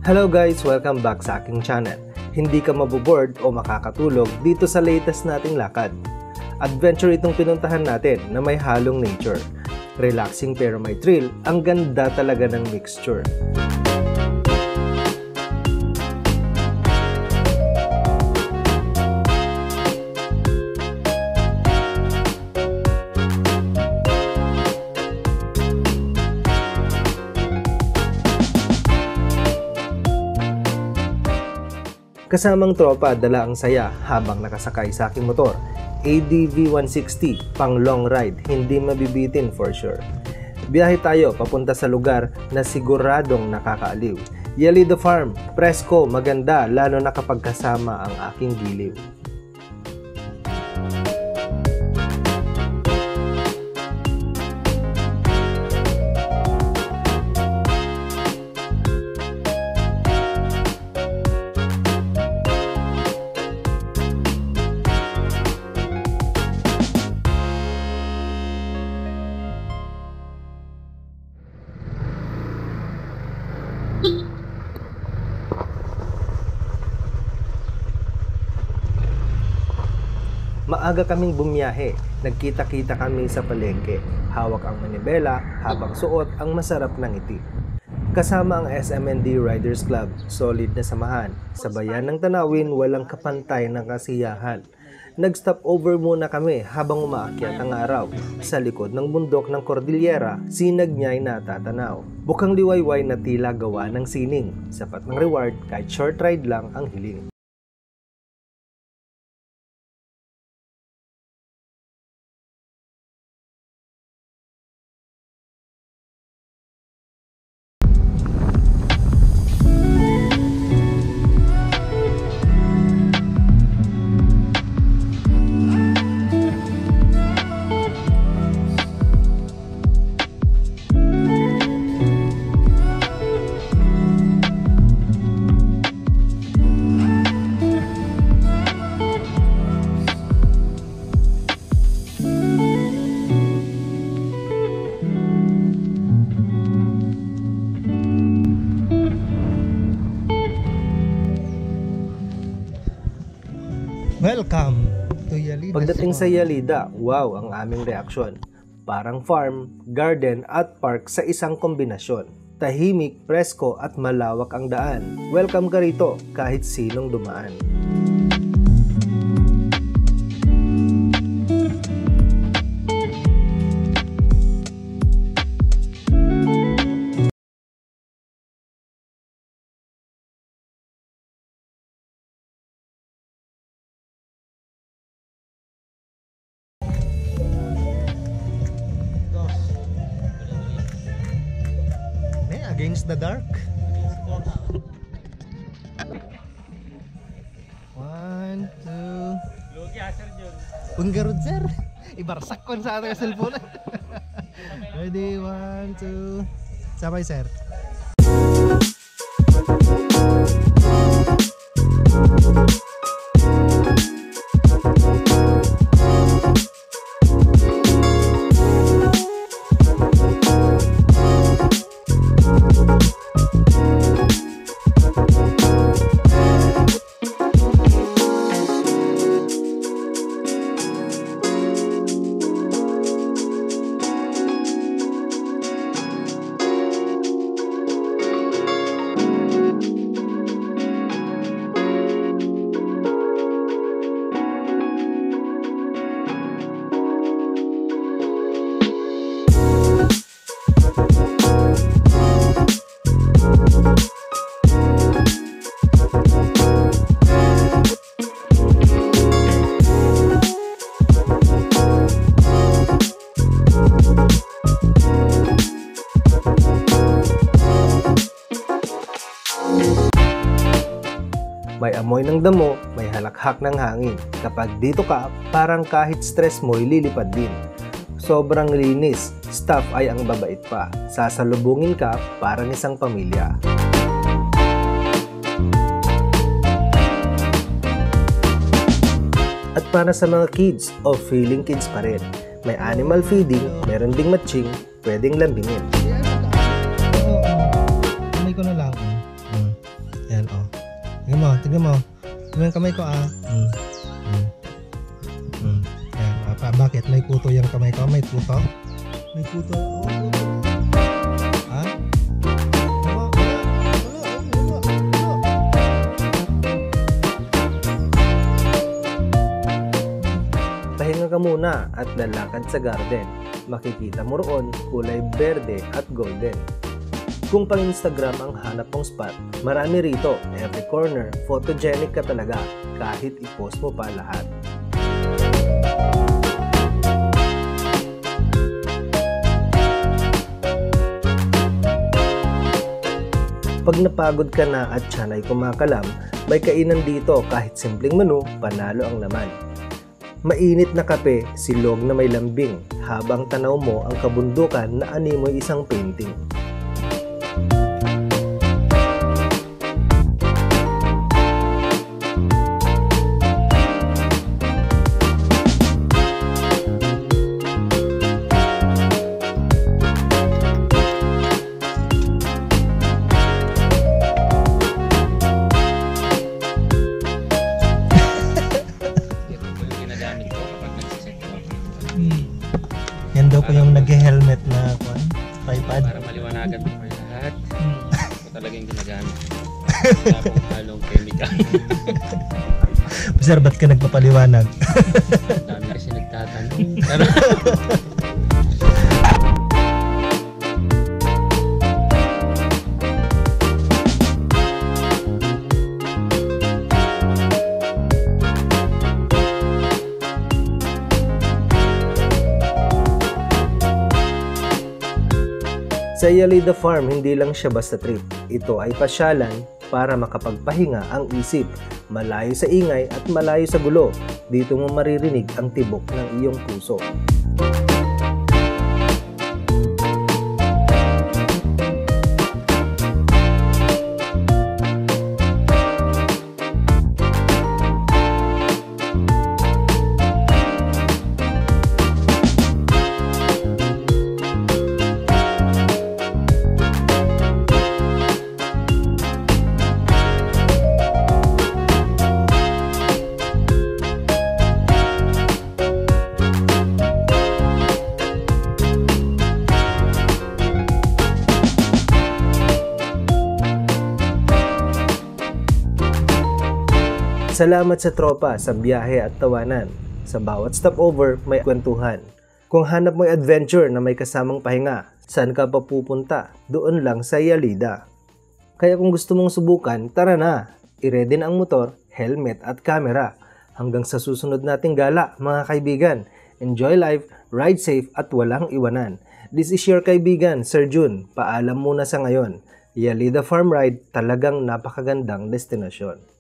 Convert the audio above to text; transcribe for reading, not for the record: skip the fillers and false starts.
Hello guys! Welcome back sa aking channel. Hindi ka maboboard o makakatulog dito sa latest nating lakad. Adventure itong pinuntahan natin na may halong nature. Relaxing pero may thrill, ang ganda talaga ng mixture. Kasamang tropa, dala ang saya habang nakasakay sa aking motor. ADV 160, pang long ride, hindi mabibitin for sure. Biyahe tayo papunta sa lugar na siguradong nakakaaliw. Yalido Farm, presko, maganda lalo na kapag kasama ang aking giliw. Maaga kaming bumiyahe, nagkita-kita kami sa palengke, hawak ang manibela habang suot ang masarap na ngiti. Kasama ang SMND Riders Club, solid na samahan, sabayan ng tanawin walang kapantay ng kasiyahan. Nag-stop over muna kami habang umaakyat ang araw. Sa likod ng bundok ng Cordillera, sinag niya'y natatanaw. Bukang liwayway na tila gawa ng sining, sapat ng reward kahit short ride lang ang hiling. Welcome to Yalida. Pagdating sa Yalida, wow ang aming reaksyon. Parang farm, garden at park sa isang kombinasyon. Tahimik, presko at malawak ang daan. Welcome ka rito kahit sinong dumaan. Against the dark. 1, 2. Lugi asir Jun. Punggarod sir. Ibarsak kon sa ating cellphone. Ready, 1, 2. Sabay sir. May amoy ng damo, may halakhak ng hangin. Kapag dito ka, parang kahit stress mo'y lilipad din. Sobrang linis, staff ay ang babait pa. Sasalubungin ka parang isang pamilya. At para sa mga kids o feeling kids pa rin, may animal feeding, meron ding matching, pwedeng lambingin. Kamay ko na lang. Tignan mo. Tignan yung kamay ko Yan, bakit? May puto yung kamay ko? May puto? May puto. Ha? Pahinga ka muna at lalakad sa garden. Makikita mo roon kulay berde at golden. Kung pang Instagram ang hanap mong spot, marami rito. Every corner, photogenic ka talaga kahit i-post mo pa lahat. Pag napagod ka na at tiyan ay kumakalam, may kainan dito kahit simpleng menu, panalo ang laman. Mainit na kape, silog na may lambing, habang tanaw mo ang kabundukan na animoy isang painting. Yan daw po yung nag-helmet na tripod. Para maliwanagan po kayo lahat. Ito talaga yung ginagamit. Wala pong halong chemical. Sir, ba't ka nagpapaliwanag? Dami kasi nagtatanong. Sa Yalida Farm, hindi lang siya basta trip. Ito ay pasyalan para makapagpahinga ang isip, malayo sa ingay at malayo sa gulo. Dito mo maririnig ang tibok ng iyong puso. Salamat sa tropa sa biyahe at tawanan. Sa bawat stopover, may kwentuhan. Kung hanap mo yung adventure na may kasamang pahinga, saan ka pa pupunta? Doon lang sa Yalida. Kaya kung gusto mong subukan, tara na! I-ready na ang motor, helmet at camera. Hanggang sa susunod nating gala, mga kaibigan. Enjoy life, ride safe at walang iwanan. This is your kaibigan, Sir Jun. Paalam muna sa ngayon. Yalida Farm Ride, talagang napakagandang destinasyon.